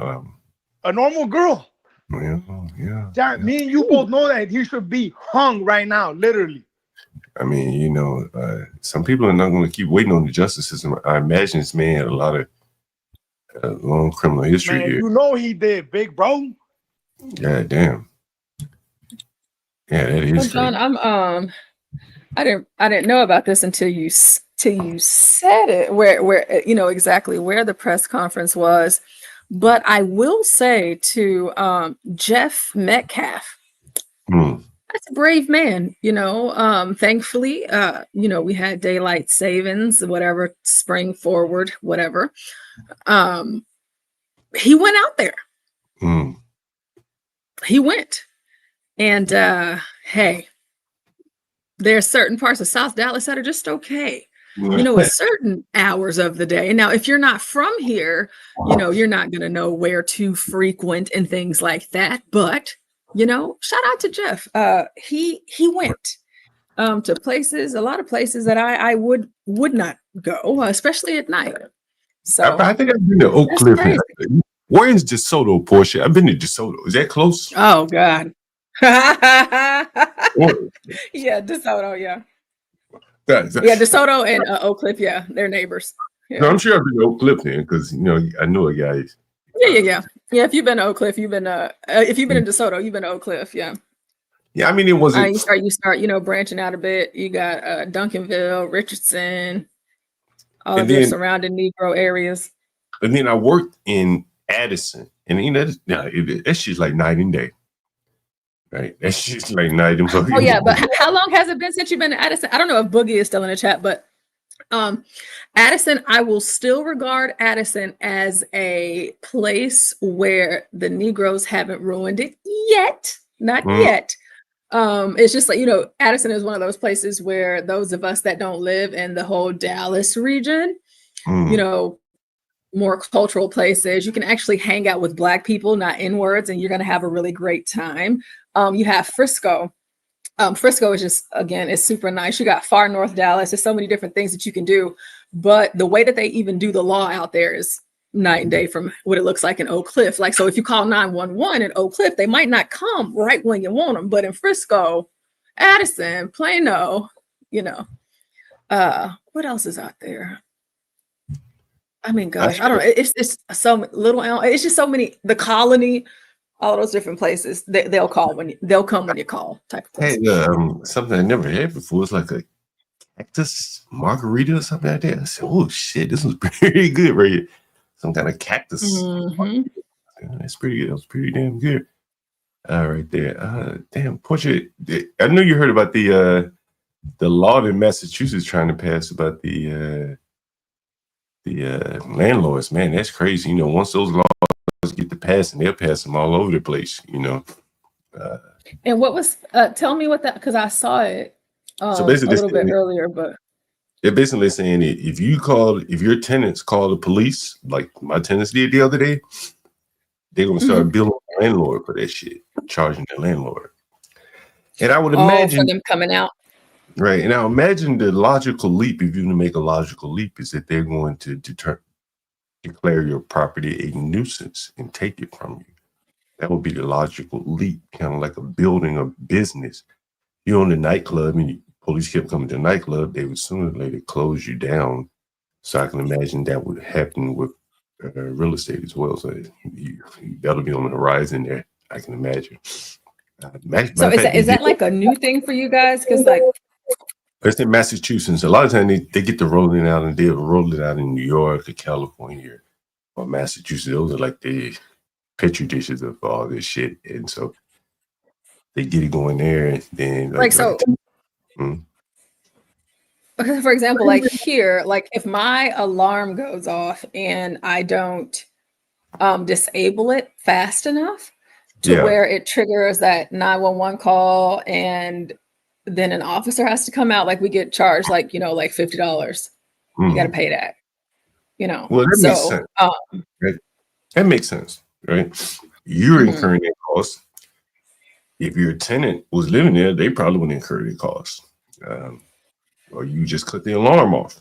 A normal girl. Yeah. John, me and you both know that he should be hung right now, literally. I mean, some people are not going to keep waiting on the justice system. I imagine this man had a lot of long criminal history Man, here. you know he did, big bro. God damn. Yeah, that is. Well, John, I didn't know about this until you said it, where exactly where the press conference was. But I will say to Jeff Metcalf, that's a brave man, thankfully, we had daylight savings, whatever, spring forward, whatever. He went out there. He went. And hey, there's certain parts of South Dallas that are just okay. At certain hours of the day. Now, if you're not from here, you're not going to know where to frequent and things like that. But, shout out to Jeff. He went to places, a lot of places that I would not go, especially at night. So I think I've been to Oak Cliff. Where is DeSoto, Portia? I've been to DeSoto. Is that close? Oh, God. Yeah, DeSoto, yeah. Yeah, DeSoto and Oak Cliff, yeah, they're neighbors. Yeah. No, I'm sure I've been to Oak Cliff then, because I know a guy. Yeah. If you've been to Oak Cliff, you've been if you've been in DeSoto, you've been to Oak Cliff, yeah. Yeah, I mean it wasn't. You start, branching out a bit. You got Duncanville, Richardson, all of their surrounding Negro areas. And then I worked in Addison, and that shit's like night and day. Right, that's just like night and day. Oh yeah, but how long has it been since you've been to Addison? I don't know if Boogie is still in the chat, but Addison, I will still regard Addison as a place where the Negroes haven't ruined it yet. Not yet. It's just like, Addison is one of those places where those of us that don't live in the whole Dallas region, more cultural places, you can actually hang out with Black people, not N-words, and you're going to have a really great time. You have Frisco. Frisco is just, again, it's super nice. You got far north Dallas. There's so many different things that you can do. But the way that they even do the law out there is night and day from what it looks like in Oak Cliff. Like, so if you call 911 in Oak Cliff, they might not come right when you want them. But in Frisco, Addison, Plano, what else is out there? I mean, gosh, I don't know. It's so little. It's just so many. The Colony, all those different places. They'll come when you call. Type of place. Hey, something I never had before. It's like a cactus margarita or something like that. I said, "Oh shit, this was pretty good, right here." Some kind of cactus. Mm-hmm. That's pretty good. That was pretty damn good. Right there. Damn, Portia. I know you heard about the law in Massachusetts trying to pass about the landlords. Man, that's crazy. Once those laws get to pass, and they'll pass them all over the place. And what was? Tell me what that, because I saw it so basically, a little bit earlier, but they're basically saying that if your tenants call the police, like my tenants did the other day, they're gonna start billing the landlord for that shit, charging the landlord. And I would imagine for them coming out. Right. And I imagine the logical leap, if you're going to make a logical leap, is that they're going to declare your property a nuisance and take it from you. That would be the logical leap, kind of like a building or business. You own a nightclub and you police kept coming to the nightclub, they would sooner or later close you down. So I can imagine that would happen with real estate as well. So that'll be on the horizon there. I can imagine. So is that like a new thing for you guys? Because like it's in Massachusetts. A lot of times they get to roll it out, and they'll roll it out in New York or California or Massachusetts. Those are like the petri dishes of all this shit, and so they get it going there. And then okay, for example, like here, like if my alarm goes off and I don't disable it fast enough to where it triggers that 911 call, and then an officer has to come out, like we get charged like, like $50. You got to pay that, Well, that makes sense. Right? That makes sense, right? You're incurring that cost. If your tenant was living there, they probably wouldn't incur the cost. Or you just cut the alarm off.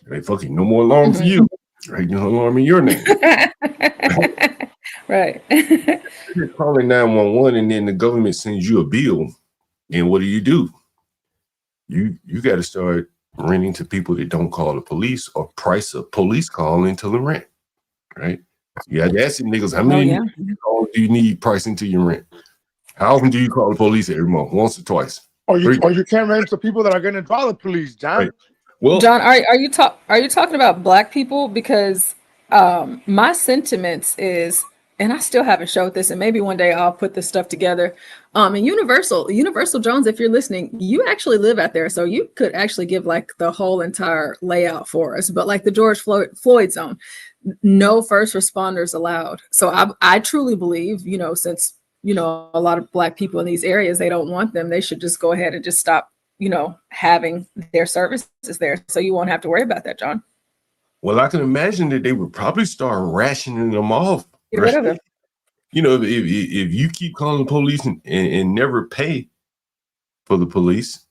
They fucking no more alarm for you. Right? No alarm in your name. Right. You're calling 911 and then the government sends you a bill. And what do? You got to start renting to people that don't call the police, or price a police call into the rent. Right? You got to ask them niggas, how many calls do you need pricing to your rent? How often do you call the police every month? Once or twice? Or you can't rent to people that are going to draw the police, John. Right. Well, John, are you talking about Black people? Because my sentiments is, and I still haven't showed this, and maybe one day I'll put this stuff together. And Universal Jones, if you're listening, you actually live out there, so you could actually give like the whole entire layout for us. But like the George Floyd zone, no first responders allowed. So I truly believe, since a lot of Black people in these areas, they don't want them, they should just go ahead and just stop, having their services there. So you won't have to worry about that, John. Well, I can imagine that they would probably start rationing them off. Get rid of them. If you keep calling the police and never pay for the police,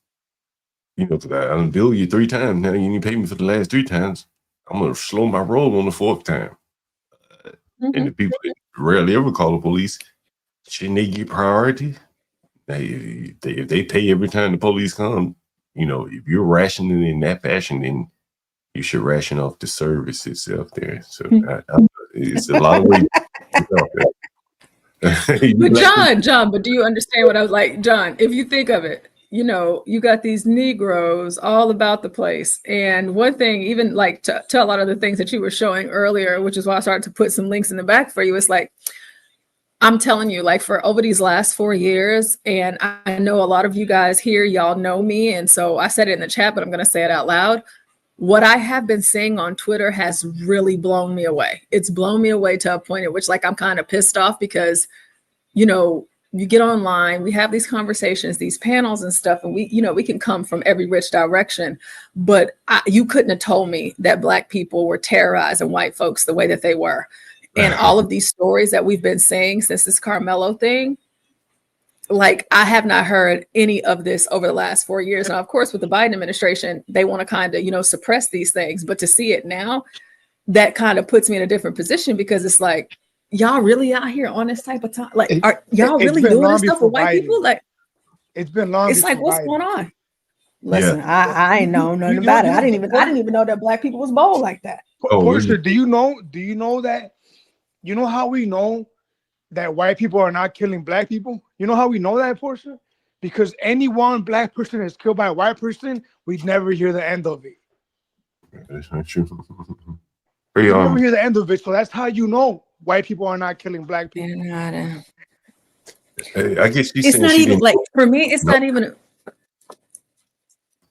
because I done billed you 3 times. Now you didn't pay me for the last 3 times. I'm going to slow my roll on the 4th time. And the people that rarely ever call the police, shouldn't they get priority? If they pay every time the police come, if you're rationing in that fashion, then you should ration off the service itself there. So it's a lot of ways. But John, but do you understand what I was like? John, if you think of it, you got these Negroes all about the place. And one thing, even like to a lot of the things that you were showing earlier, which is why I started to put some links in the back for you, it's like, I'm telling you, like for over these last 4 years, and I know a lot of you guys here, y'all know me. And so I said it in the chat, but I'm going to say it out loud. What I have been seeing on Twitter has really blown me away. It's blown me away to a point at which like I'm kind of pissed off because, you get online, we have these conversations, these panels and stuff, and we can come from every rich direction. But you couldn't have told me that Black people were terrorizing white folks the way that they were. And all of these stories that we've been saying since this Carmelo thing, like I have not heard any of this over the last 4 years. Now, of course, with the Biden administration, they want to kind of, suppress these things. But to see it now, that kind of puts me in a different position because it's like, y'all really out here on this type of time? Like, are y'all really doing this stuff with white people? Like, it's been long. It's like, what's going on? Listen, I ain't know nothing about it. I didn't even know that Black people was bold like that. Portia, do you know that? You know how we know that white people are not killing Black people? You know how we know that, Portia? Because any one Black person is killed by a white person, we'd never hear the end of it. That's not true. We never hear the end of it, so that's how you know white people are not killing Black people. I guess it's not even like for me. It's not even.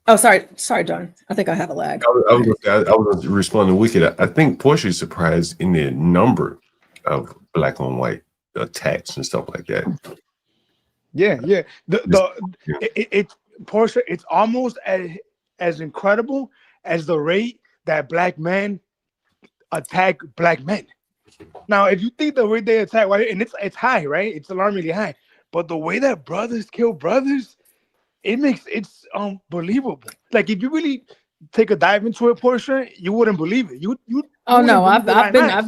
Oh, sorry, John. I think I have a lag. I was responding wicked. I think Portia is surprised in the number of Black on white attacks and stuff like that. Yeah. Portia, it's almost as incredible as the rate that Black men attack Black men. Now, if you think the way they attack white, and it's high, right? It's alarmingly high. But the way that brothers kill brothers, it's unbelievable. Like if you really take a dive into it, Portia, you wouldn't believe it. You oh no, I've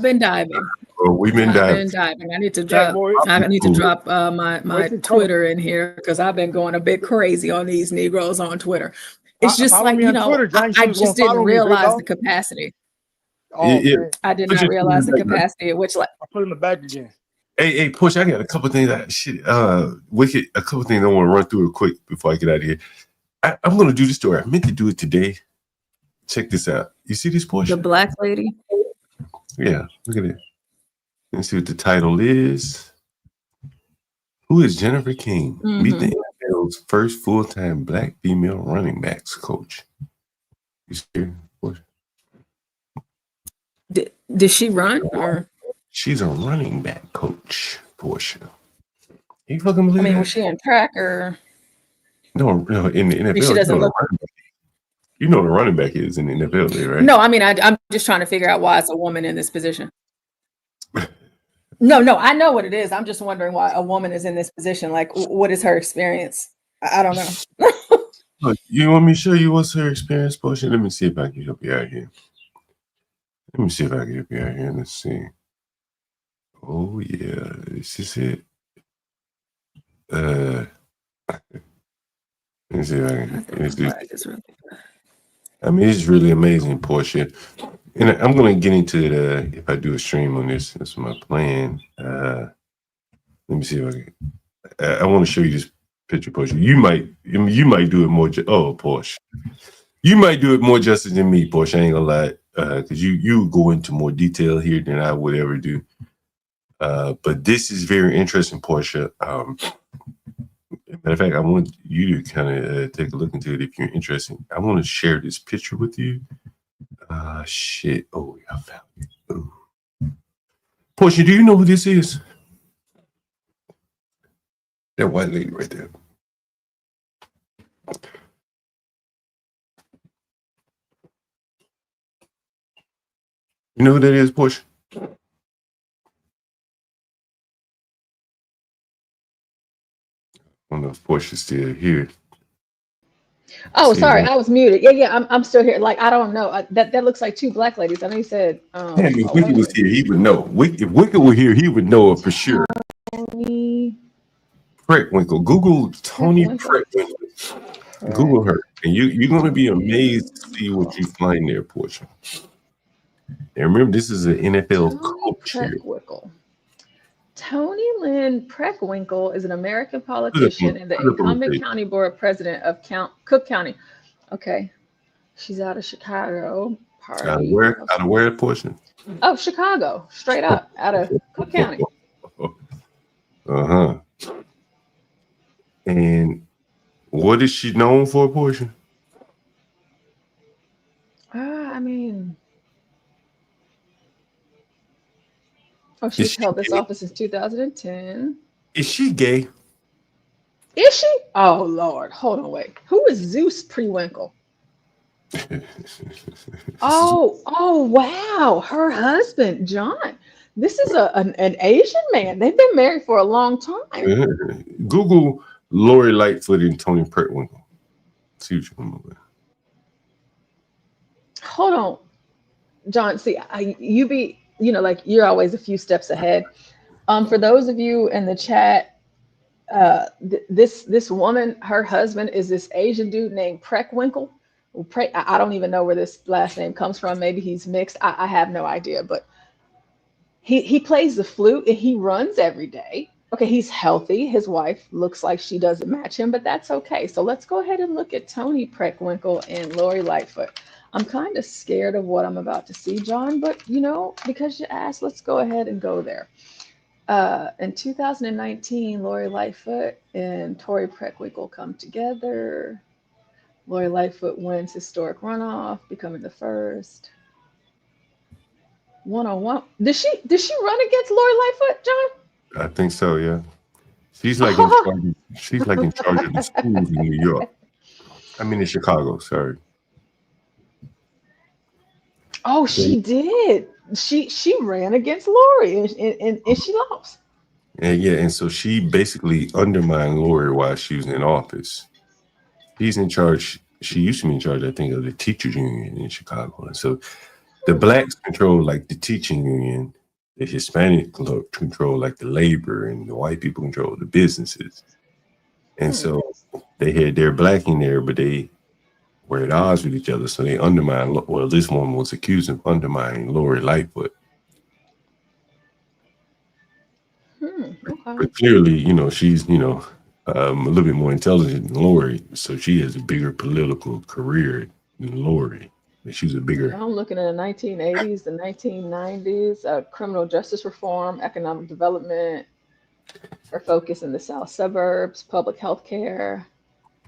been diving. Oh, we've been I've diving. been diving. I need to Yeah, drop. boy. I need to drop my What's it called? Twitter in here because I've been going a bit crazy on these Negroes on Twitter. It's just Follow like, me you on know, Twitter, John. I She was just gonna didn't follow me, big realize dog. the capacity. Oh, Yeah. man. I did Put not your realize the Twitter back, capacity at which, like, I'll put it in the back again. Hey, Push, I got a couple things Wicked, a couple things I want to run through real quick before I get out of here. I'm going to do this story. I meant to do it today. Check this out. You see this, Push? the black lady. Yeah, look at it. Let's see what the title is. Who is Jennifer King? Meet the NFL's first full-time black female running backs coach. You see her, Push? Did she run or? She's a running back coach, Portia. You fucking believe I mean, that? was she in track or? No, in the NFL, she doesn't look. You know the running back is in the NFL, right? No, I mean, I'm just trying to figure out why it's a woman in this position. No, I know what it is. I'm just wondering why a woman is in this position. Like, what is her experience? I don't know. Look, you want me to show you what's her experience, Portia? Let me see if I can help you out here. Let's see. Oh, yeah. This is it. Let me see if I can. I mean, it's really amazing, Portia. And I'm going to get into it if I do a stream on this. That's my plan. Let me see if I can. I want to show you this picture, Portia. You might do it more. Portia. You might do it more justice than me, Portia. I ain't gonna lie, because you go into more detail here than I would ever do. But this is very interesting, Portia. Matter of fact, I want you to kind of take a look into it if you're interested. I want to share this picture with you. Shit. Oh, I found it. Ooh. Portia, do you know who this is? That white lady right there. You know who that is, Portia? I don't know if Portia's still here. Oh, sorry, I was muted. Yeah, I'm still here. Like, I don't know. That looks like two black ladies. I know you said. If Wicked was here, he would know. If Wicked were here, he would know it for sure. Tony Preckwinkle. Google Tony Preckwinkle. Google her, and you're going to be amazed to see what you find there, Portia. And remember, this is an NFL coach here. Tony Lynn Preckwinkle is an American politician and the incumbent county board president of Cook County. Okay, she's out of Chicago. Out of where, Portia? Oh, Chicago, straight up out of Cook County. And what is she known for, Portia? I mean, she's held this office since 2010. Is she gay? Is she? Oh Lord, hold on, wait. Who is Zeus Prewinkle? Oh wow, her husband John. This is an Asian man. They've been married for a long time. Google Lori Lightfoot and Tony Preckwinkle. See what you come up with. Hold on, John. See, like you're always a few steps ahead. For those of you in the chat, this woman, her husband is this Asian dude named Preckwinkle. I don't even know where this last name comes from. Maybe he's mixed. I have no idea, but he plays the flute and he runs every day. Okay, he's healthy. His wife looks like she doesn't match him, but that's okay. So let's go ahead and look at Tony Preckwinkle and Lori Lightfoot. I'm kind of scared of what I'm about to see, John, but because you asked, let's go ahead and go there. In 2019, Lori Lightfoot and Tori Preckwinkle come together. Lori Lightfoot wins historic runoff, becoming the first one-on-one. Did she run against Lori Lightfoot, John? I think so, yeah. She's like in charge. She's like in charge of the schools in New York. I mean in Chicago, sorry. Oh, she did. She ran against Lori and she lost. And so she basically undermined Lori while she was in office. She's in charge. She used to be in charge, I think, of the teachers union in Chicago. And so the blacks control like the teaching union, the Hispanic control like the labor, and the white people control the businesses. And so they had their black in there, but they were at odds with each other. So they undermined. Well, this woman was accused of undermining Lori Lightfoot. Okay. But clearly, she's, a little bit more intelligent than Lori. So she has a bigger political career than Lori. And she's a bigger. I'm looking at the 1980s, the 1990s, criminal justice reform, economic development, her focus in the South suburbs, public health care.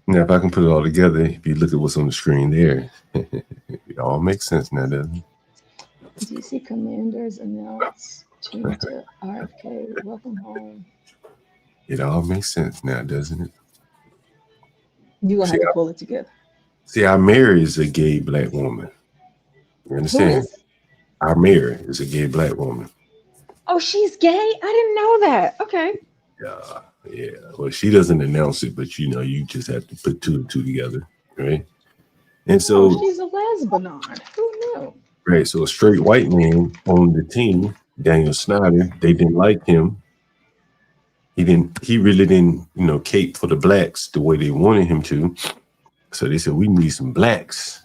Now, if I can put it all together, if you look at what's on the screen there, it all makes sense now, doesn't it? DC commanders announce change to RFK. Welcome home. It all makes sense now, doesn't it? You gonna have to pull it together. See, our mayor is a gay black woman. You understand? Our mayor is a gay black woman. Oh, she's gay? I didn't know that. Okay. Yeah. Well, she doesn't announce it, but you just have to put two and two together, right? And so she's a lesbian. Who knew? Right. So a straight white man on the team, Daniel Snyder, they didn't like him. He really didn't, cape for the blacks the way they wanted him to. So they said, we need some blacks.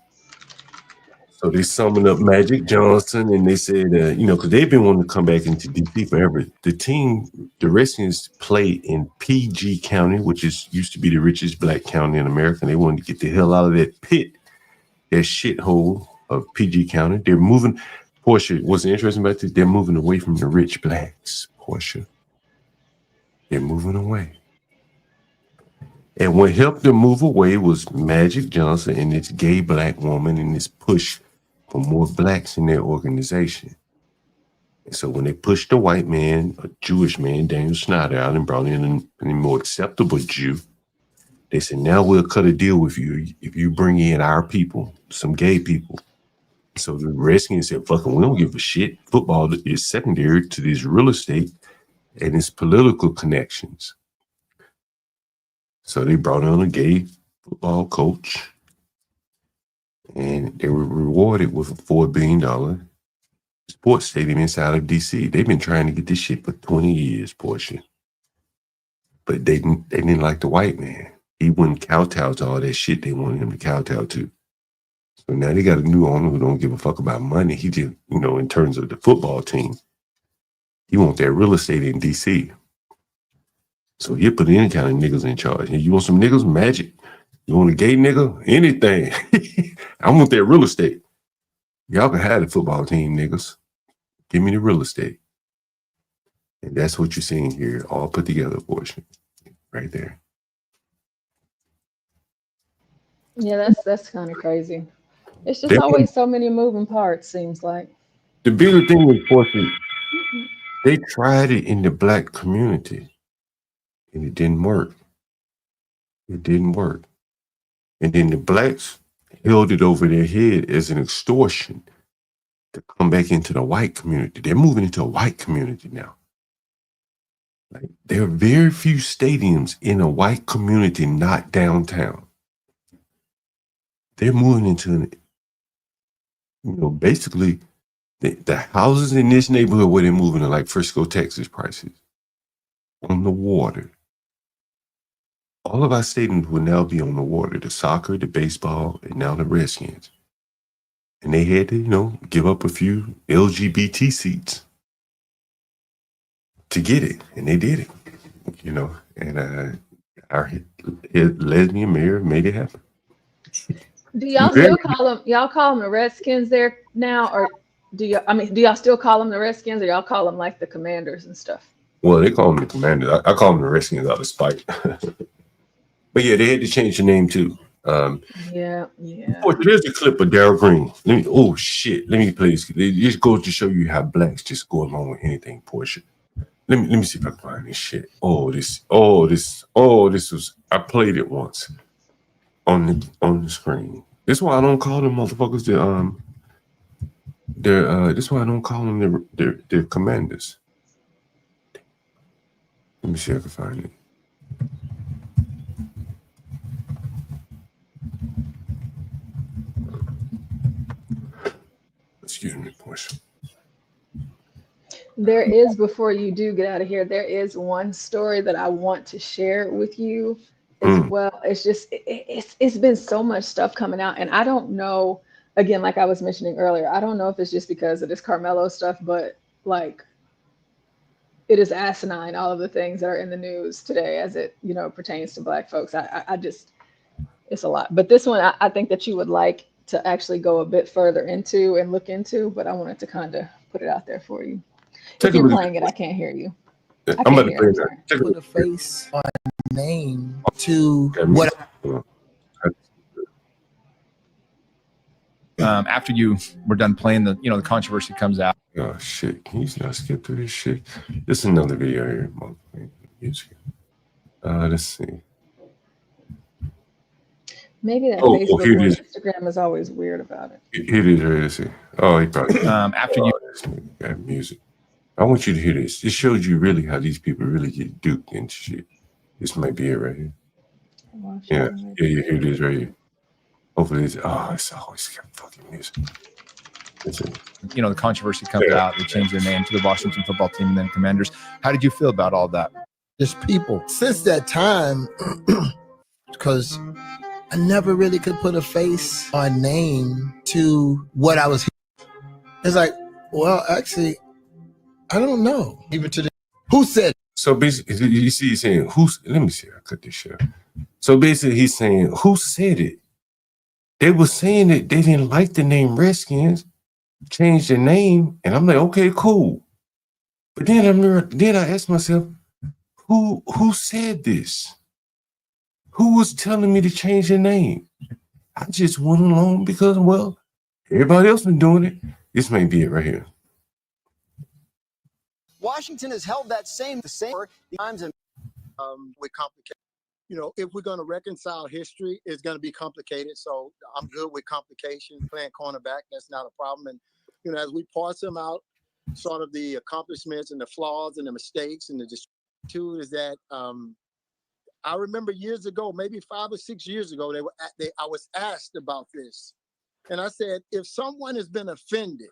So they summoned up Magic Johnson, and they said, because they've been wanting to come back into DC forever. The Redskins play in PG County, which used to be the richest black county in America. And they wanted to get the hell out of that pit, that shithole of PG County. They're moving. Portia, what's interesting about this? They're moving away from the rich blacks, Portia. They're moving away. And what helped them move away was Magic Johnson and this gay black woman and this push for more blacks in their organization. And so when they pushed the white man, a Jewish man, Daniel Snyder, out and brought in a more acceptable Jew, they said, now we'll cut a deal with you if you bring in our people, some gay people. So the Redskins said, fuck it, we don't give a shit. Football is secondary to this real estate and its political connections. So they brought on a gay football coach, and they were rewarded with a $4 billion sports stadium inside of DC. They've been trying to get this shit for 20 years, Portia. But they didn't like the white man. He wouldn't kowtow to all that shit they wanted him to kowtow to. So now they got a new owner who don't give a fuck about money. He just, in terms of the football team, he want that real estate in DC. So you put any kind of niggas in charge. You want some niggas? Magic. You want a gay nigga? Anything. I want that real estate. Y'all can have the football team, niggas. Give me the real estate. And that's what you're seeing here, all put together, portion. Right there. Yeah, that's kind of crazy. It's just always so many moving parts, seems like. The bigger thing with portion, they tried it in the black community. And it didn't work. It didn't work. And then the blacks held it over their head as an extortion to come back into the white community. They're moving into a white community now. Like, there are very few stadiums in a white community not downtown. They're moving into, basically the houses in this neighborhood where they're moving are like Frisco, Texas prices on the water. All of our stadiums will now be on the water, the soccer, the baseball, and now the Redskins. And they had to, give up a few LGBT seats to get it. And they did it, and our lesbian mayor made it happen. Do y'all still call them the Redskins there now? Or do y'all still call them the Redskins, or y'all call them like the Commanders and stuff? Well, they call them the Commanders. I call them the Redskins out of spite. But yeah, they had to change the name too. Yeah. There's a clip of Darryl Green. Let me play this. It just goes to show you how blacks just go along with anything, Portia. Let me see if I can find this shit. This was, I played it once on the screen. That's why I don't call them motherfuckers that's why I don't call them the Commanders. Let me see if I can find it. Excuse me, Portia. There is, before you do get out of here, there is one story that I want to share with you as Mm. well. It's just it's been so much stuff coming out, and I don't know. Again, like I was mentioning earlier, I don't know if it's just because of this Carmelo stuff, but like it is asinine, all of the things that are in the news today as it pertains to Black folks. I just, it's a lot. But this one, I think that you would like to actually go a bit further into and look into, but I wanted to kind of put it out there for you. Take If a you're look playing it, I can't hear you. I I'm about can't to hear. play I'm that. sorry. Take a Put a look. face on name to Got what music. After you were done playing, the controversy comes out. Oh shit! Can you not skip through this shit? This is another video here. Music. Let's see. Maybe that Oh, Facebook here it or is. Instagram is always weird about it. Here it is. Right. Let's see. Oh, he probably. After you this nigga got music. I want you to hear this. This shows you really how these people really get duped into shit. This might be it right here. Yeah, here it is right here. Hopefully, it's always got fucking music. Listen. the controversy comes out. They changed their name to the Washington Football Team and then Commanders. How did you feel about all that? there's people since that time, because I never really could put a face or name to what I was. It's like, well, actually, I don't know. Even to the who said. So basically, you see, he's saying, let me see, I cut this shit. So basically, he's saying, who said it? They were saying that they didn't like the name Redskins, changed the name, and I'm like, okay, cool. But then I asked myself, who said this? Who was telling me to change the name? I just went along because, well, everybody else been doing it. This may be it right here. Washington has held that same times and with complicated. If we're going to reconcile history, it's going to be complicated. So I'm good with complications. Playing cornerback, that's not a problem. And as we parse them out, sort of the accomplishments and the flaws and the mistakes and the too is that I remember years ago, maybe 5 or 6 years ago, I was asked about this, and I said, if someone has been offended,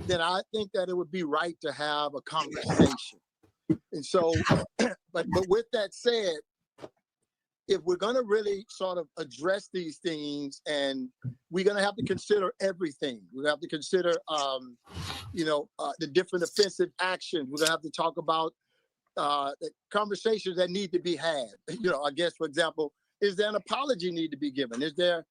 then I think that it would be right to have a conversation. And so, but with that said, if we're going to really sort of address these things, and we're going to have to consider everything, we have to consider, the different offensive actions. We're going to have to talk about the conversations that need to be had. I guess, for example, is there an apology need to be given? Is there,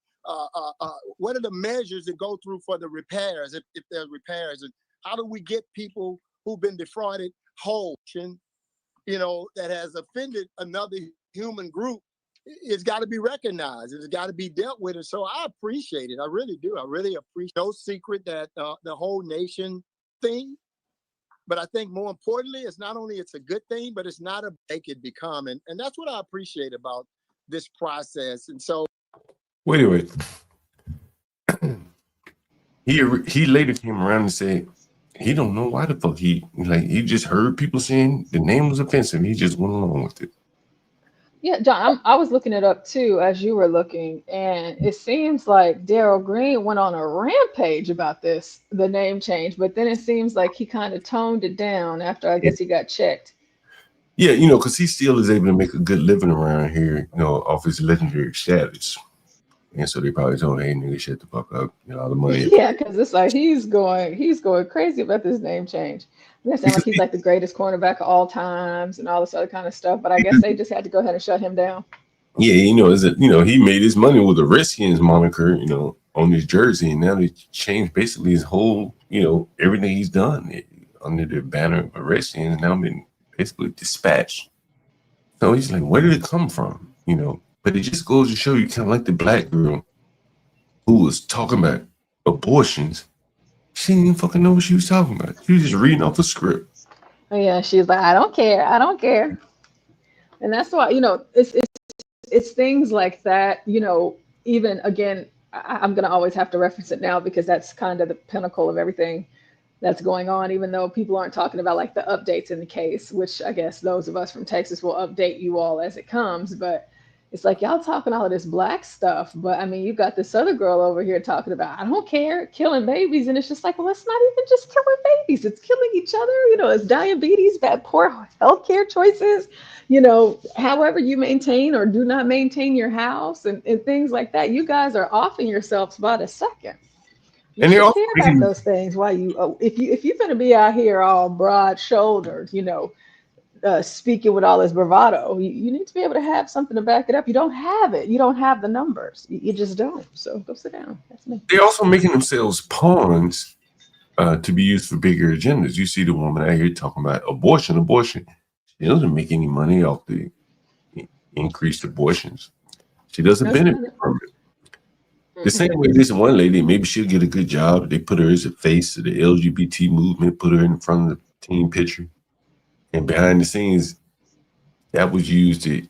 what are the measures that go through for the repairs, if there's repairs? And how do we get people who've been defrauded whole, that has offended another human group? It's got to be recognized. It's got to be dealt with. And so I appreciate it. I really do. I really appreciate. No secret that the whole nation thing. But I think more importantly, it's not only it's a good thing, but it's not a make it become. And that's what I appreciate about this process. And so. Wait. He later came around and said he don't know why the fuck he just heard people saying the name was offensive. He just went along with it. Yeah, John, I was looking it up too as you were looking, and it seems like Darrell Green went on a rampage about the name change, but then it seems like he kind of toned it down after I guess he got checked. Yeah, because he still is able to make a good living around here, off his legendary status. And so they probably told, hey, nigga, shut the fuck up, all the money. Yeah, because it's like he's going crazy about this name change. It sounds like he's like the greatest cornerback of all times and all this other kind of stuff. But I guess they just had to go ahead and shut him down. Yeah, he made his money with the Redskins moniker, on his jersey, and now they changed basically his whole, everything he's done under the banner of the Redskins, now been basically dispatched. So he's like, where did it come from? But it just goes to show you, kind of like the black girl who was talking about abortions. She didn't even fucking know what she was talking about. She was just reading off the script. Oh, yeah, she's like, I don't care. And that's why, it's things like that, even again, I'm going to always have to reference it now because that's kind of the pinnacle of everything that's going on, even though people aren't talking about like the updates in the case, which I guess those of us from Texas will update you all as it comes. But It's like y'all talking all of this black stuff, but I mean, you got this other girl over here talking about, I don't care, killing babies. And it's just like, well, it's not even just killing babies, it's killing each other. It's diabetes, bad, poor healthcare choices, however you maintain or do not maintain your house and things like that. You guys are offing yourselves by the second. You And they're should also care about those things. Why if you're going to be out here all broad shouldered, speaking with all this bravado, you need to be able to have something to back it up. You don't have it. You don't have the numbers. You just don't. So go sit down. That's me. They're also making themselves pawns to be used for bigger agendas. You see the woman out here talking about abortion. She doesn't make any money off the increased abortions. She doesn't benefit from it. The same way this one lady, maybe she'll get a good job. They put her as a face of the LGBT movement, put her in front of the team picture. And behind the scenes, that was used to